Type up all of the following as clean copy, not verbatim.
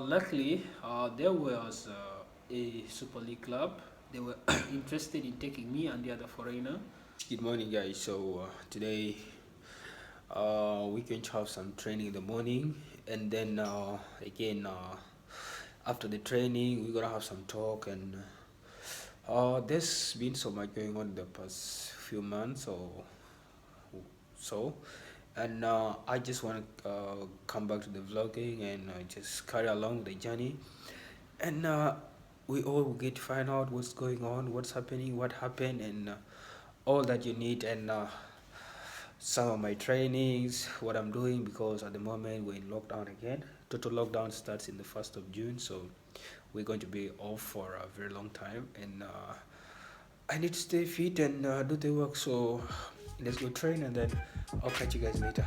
Luckily, there was a Super League club. They were interested in taking me and the other foreigner. Good morning, guys. So today we're going to have some training in the morning, and then again after the training, we're gonna have some talk. And there's been so much going on in the past few months or so, and I just want to come back to the vlogging and just carry along the journey, and we all will get to find out what's going on, what's happening, what happened, and all that you need, and some of my trainings, what I'm doing, because at the moment we're in lockdown again. Total lockdown starts in the 1st of June, so we're going to be off for a very long time, and I need to stay fit and do the work. So let's go train, and then I'll catch you guys later.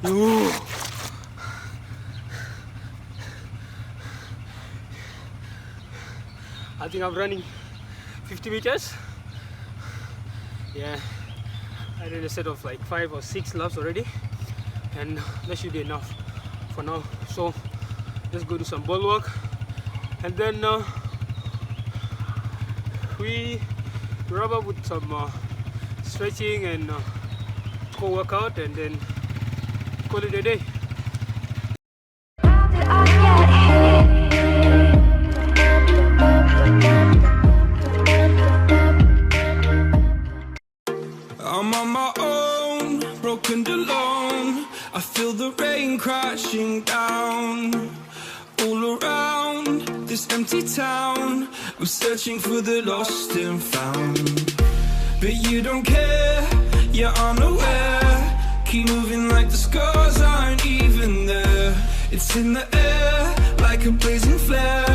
Ooh. I think I'm running 50 meters. Yeah, I did a set of like 5 or 6 laps already, and that should be enough for now. So let's go do some ball work, and then we wrap up with some stretching and core workout, and then call it a day. I'm on my own, broken alone. I feel the rain crashing down all around this empty town. I'm searching for the lost and found, but you don't care, you're unaware. Keep moving like the scars aren't even there. It's in the air like a blazing flare.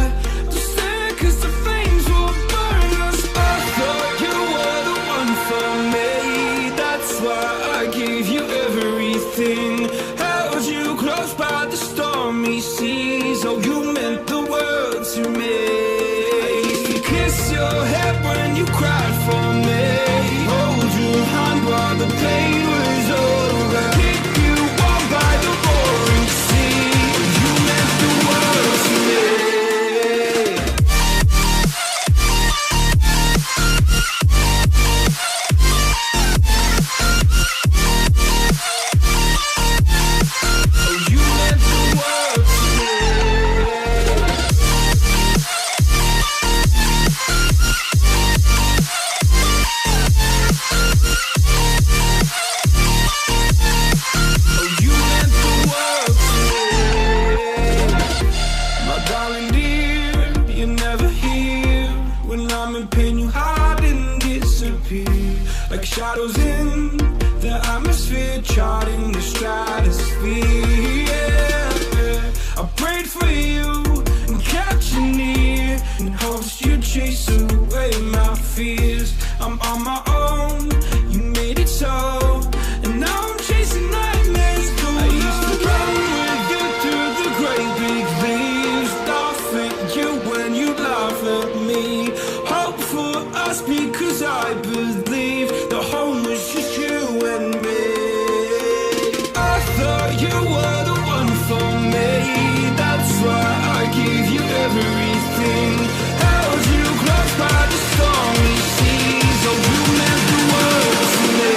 Don't stare, 'cause the flames will burn us. I thought you were the one for me, that's why I gave you everything. Held you close by the stormy seas. Oh, you meant the world to me. I used to kiss your head when you cried for me, hold your hand while the pain was over, keep you warm by the roaring sea. shadows in the atmosphere, charting the stratosphere. Yeah. I prayed for you and kept you near in hopes you'd chase away my fears. I'm on my own, you made it so, and now I'm chasing nightmares. I used to run with you through the great big leaves, laugh at you when you laugh at me. Hope for us because I believe the home was just you and me. I thought you were the one for me, that's why I gave you everything. Held you close by the stormy seas. Oh, you meant the world to me.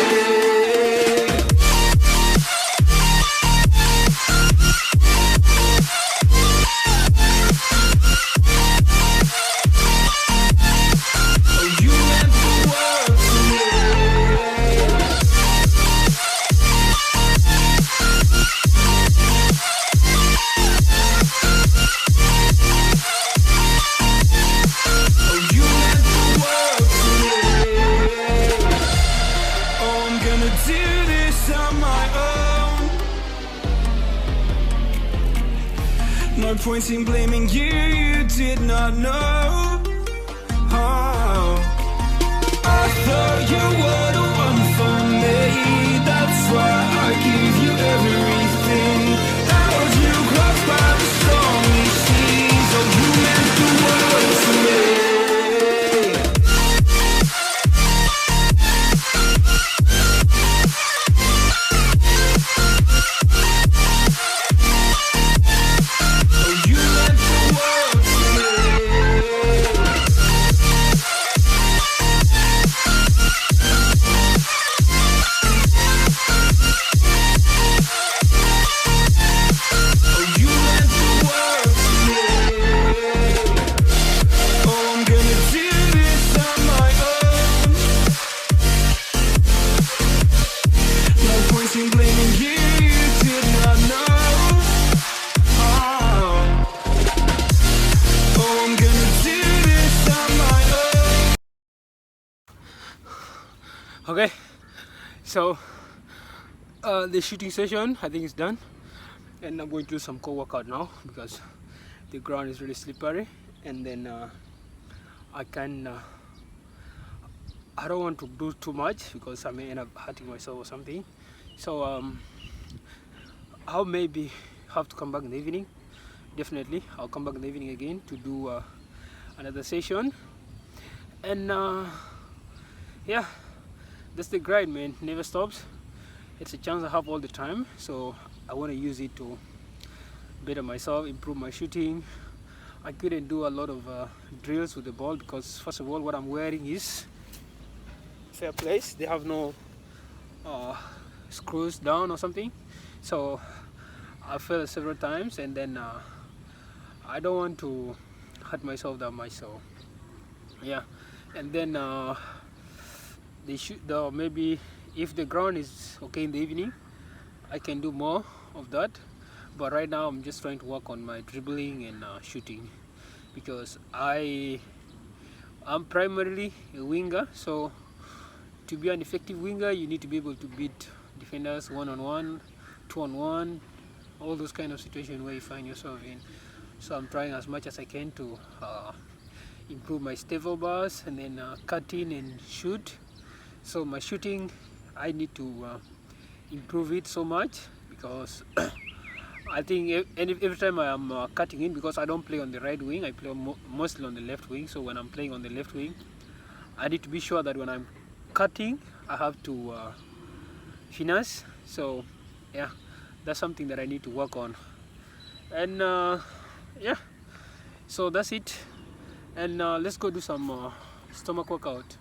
Oh, you meant the world to me. Oh, you meant the world to me. Oh, I'm gonna do this on my own. No point in blaming you, you did not know. Oh, I thought you were the one for me, that's why I gave you everything. Held you close by the stormy seas. Oh, you meant the world to me. Oh, you meant the world to me. Oh, you meant the world to me. Oh, I'm gonna do this on my own. No point in blaming you, you did not know. Oh, oh, I'm gonna do this on my own. Okay, so the shooting session I think is done, and I'm going to do some core workout now because the ground is really slippery, and then I don't want to do too much because I may end up hurting myself or something. So I'll maybe have to come back in the evening. Definitely I'll come back in the evening again to do another session, and yeah, that's the grind, man. Never stops. It's a chance I have all the time, so I want to use it to better myself, improve my shooting. I couldn't do a lot of drills with the ball because first of all what I'm wearing is Fair Place. They have no screws down or something, so I fell several times, and then I don't want to hurt myself that much, so yeah. And then maybe if the ground is okay in the evening I can do more of that, but right now I'm just trying to work on my dribbling and shooting because I'm primarily a winger, so to be an effective winger you need to be able to beat defenders one-on-one, two-on-one, all those kind of situations where you find yourself in. So I'm trying as much as I can to improve my staple bars and then cut in and shoot. So my shooting, I need to improve it so much because I think every time I am cutting in, because I don't play on the right wing, I play mostly on the left wing. So when I'm playing on the left wing, I need to be sure that when I'm cutting, I have to finesse. So yeah, that's something that I need to work on. And yeah, so that's it. And let's go do some stomach workout.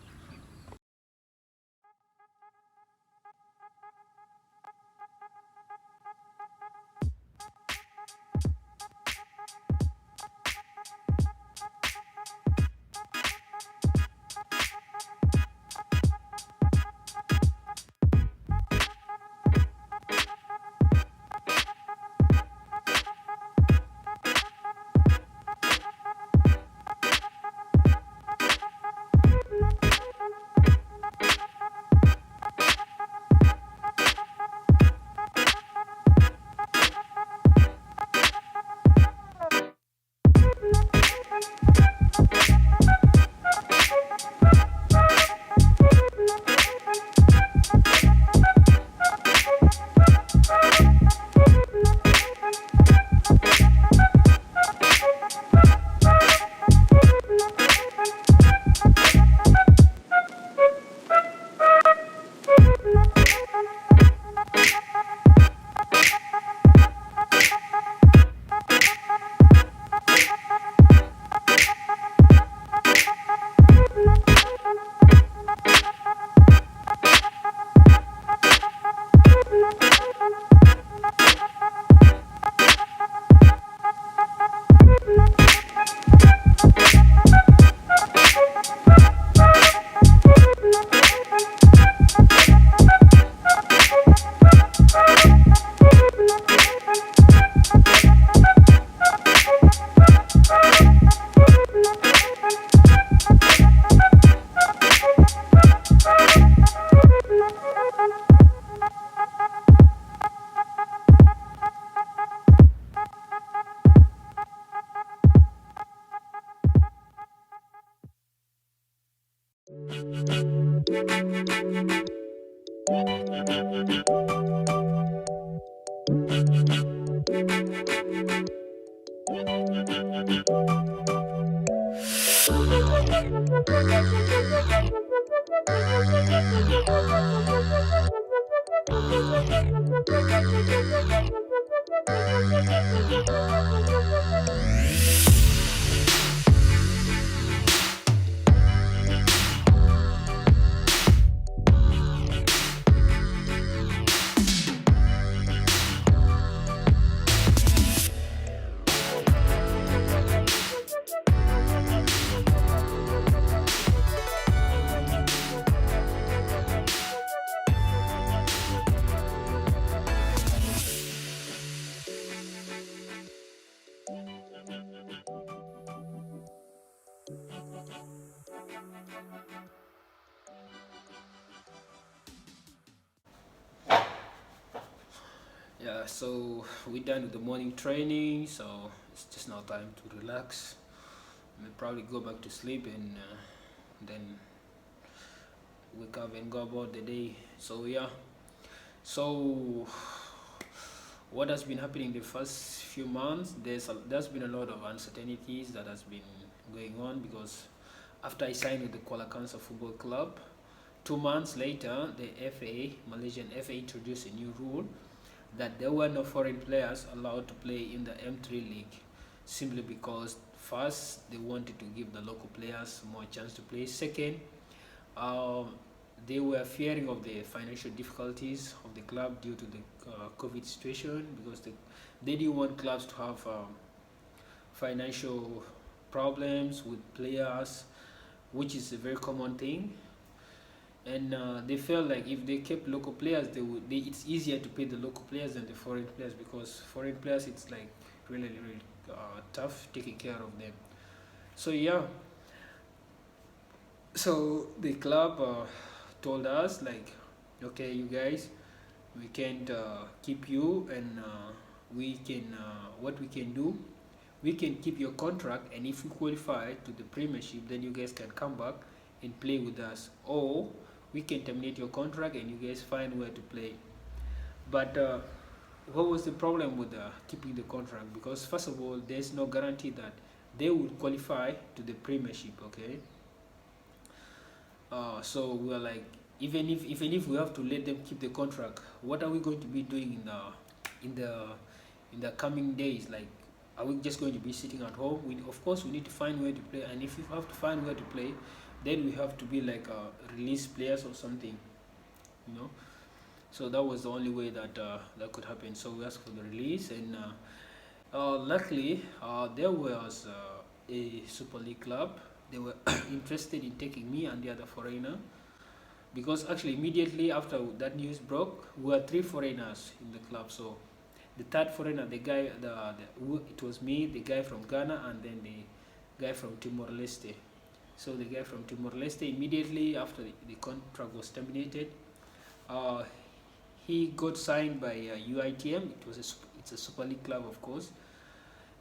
Yeah, so we're done with the morning training, so it's just now time to relax. We'll probably go back to sleep and then wake up and go about the day. So yeah, so what has been happening the first few months? There's been a lot of uncertainties that has been going on because after I signed with the Kuala Kangsar Football Club, 2 months later, the FA, Malaysian FA, introduced a new rule that there were no foreign players allowed to play in the M3 league, simply because first they wanted to give the local players more chance to play. Second, um, they were fearing of the financial difficulties of the club due to the COVID situation, because they didn't want clubs to have financial problems with players, which is a very common thing. And they felt like if they kept local players, it's easier to pay the local players than the foreign players, because foreign players, it's like really tough taking care of them. So yeah, so the club told us like, okay, you guys, we can't keep you, and we can what we can do, we can keep your contract, and if you qualify to the Premiership, then you guys can come back and play with us, or we can terminate your contract and you guys find where to play. But what was the problem with keeping the contract? Because first of all, there's no guarantee that they would qualify to the Premiership. Okay, so we are like, even if we have to let them keep the contract, what are we going to be doing in the in the coming days? Like, are we just going to be sitting at home? Of course, we need to find where to play, and if you have to find where to play, then we have to be like release players or something, you know. So that was the only way that that could happen. So we asked for the release, and luckily there was a Super League club. They were interested in taking me and the other foreigner, because actually immediately after that news broke, we were three foreigners in the club. So the third foreigner, the guy, it was me, the guy from Ghana, and then the guy from Timor Leste. So the guy from Timor Leste, immediately after the contract was terminated, uh, he got signed by UITM. It's a Super League club, of course.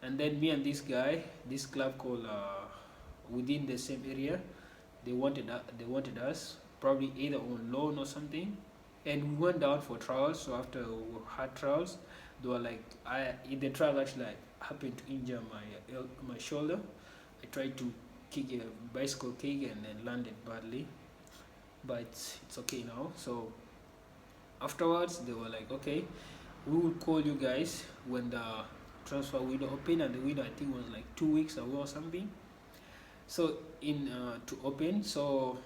And then me and this club called within the same area, they wanted us probably either on loan or something, and we went down for trials. So after we had trials, they were like, I in the trial actually I happened to injure my shoulder. I tried to kick a bicycle kick and then landed badly, but it's okay now. So afterwards they were like, okay, we will call you guys when the transfer window open, and the window I think was like 2 weeks ago or something. So in to open, so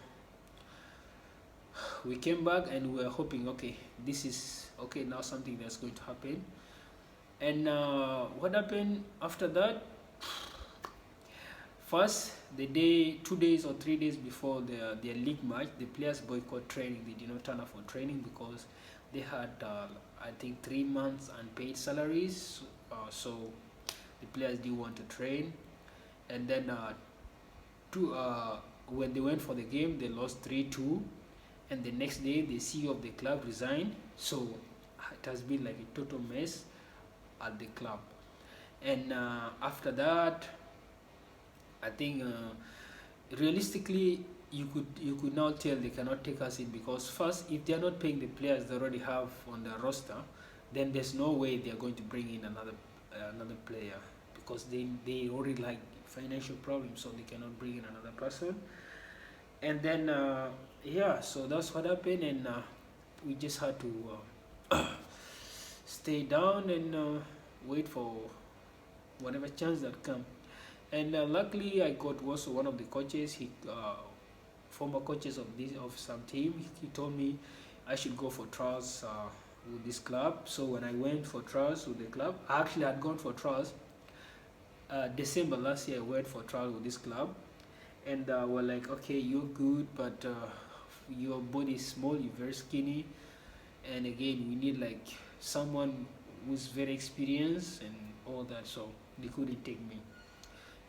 we came back and we were hoping, okay, this is okay now, something that's going to happen. And what happened after that? First, the day, 2 days or 3 days before their league match, the players boycott training. They did not turn up for training because they had, I think, 3 months unpaid salaries. So the players didn't want to train. And then when they went for the game, they lost 3-2. And the next day, the CEO of the club resigned. So it has been like a total mess at the club. And after that, I think realistically, you could now tell they cannot take us in, because first, if they are not paying the players they already have on their roster, then there's no way they are going to bring in another player, because they already like financial problems, so they cannot bring in another person. And then yeah, so that's what happened, and we just had to stay down and wait for whatever chance that come. And luckily I got also one of the coaches, he former coaches of some team. He told me I should go for trials with this club. So when I went for trials with the club, I actually had gone for trials December last year. I went for trial with this club, and we're like, okay, you're good, but your body is small, you're very skinny, and again, we need like someone who's very experienced and all that. So they couldn't take me,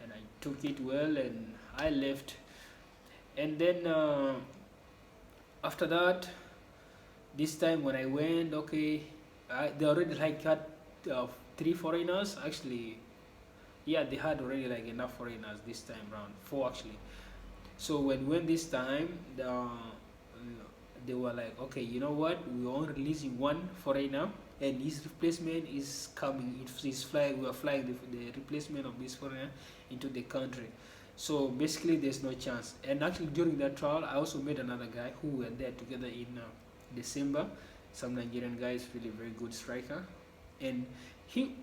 and I took it well, and I left. And then after that, this time when I went, okay, they already like had three foreigners actually. Yeah, they had already like enough foreigners this time round, four actually. So when we went this time, they were like, okay, you know what, we are only releasing one foreigner, and his replacement is coming. He's flying. We are flying the replacement of this foreigner into the country. So basically, there's no chance. And actually, during that trial, I also met another guy who were there together in December. Some Nigerian guy is really very good striker, and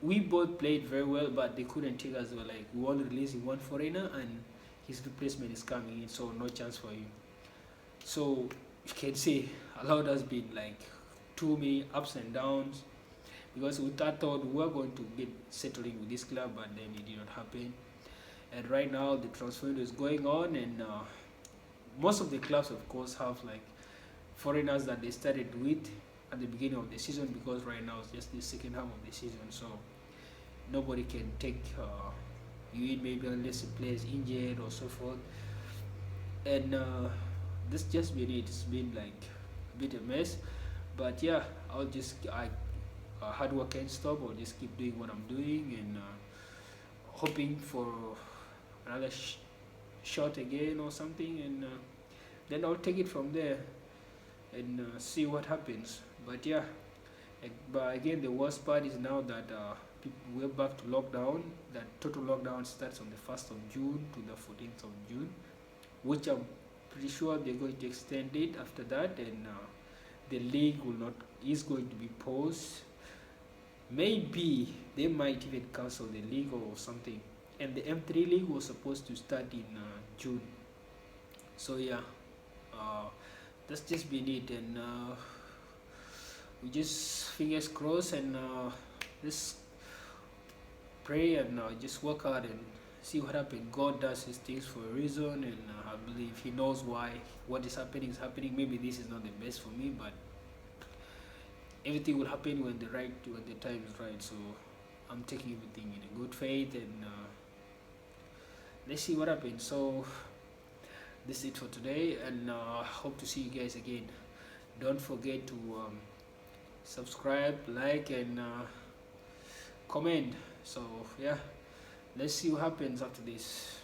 we both played very well, but they couldn't take us. They were like, we only releasing one foreigner, and his replacement is coming in, so no chance for you. So you can see a lot has been like too many ups and downs, because we thought we were going to get settling with this club, but then it did not happen. And right now the transfer window is going on, and most of the clubs of course have like foreigners that they started with at the beginning of the season, because right now it's just the second half of the season, so nobody can take you in, maybe unless the player is injured or so forth. And this just been it. It's been like a bit a mess, but yeah, hard work can't stop. I'll just keep doing what I'm doing, and hoping for another shot again or something, and then I'll take it from there and see what happens. But yeah, but again, the worst part is now that we're back to lockdown. That total lockdown starts on the 1st of June to the 14th of June, which I'm pretty sure they're going to extend it after that, and the league is going to be paused. Maybe they might even cancel the league or something. And the M3 league was supposed to start in June. So yeah, that's just been it, and we just fingers crossed, and just pray, and just work hard and see what happens. God does his things for a reason, and I believe he knows why what is happening is happening. Maybe this is not the best for me, but everything will happen when the time is right. So I'm taking everything in a good faith, and let's see what happens. So this is it for today, and hope to see you guys again. Don't forget to subscribe, like, and comment. So yeah, let's see what happens after this.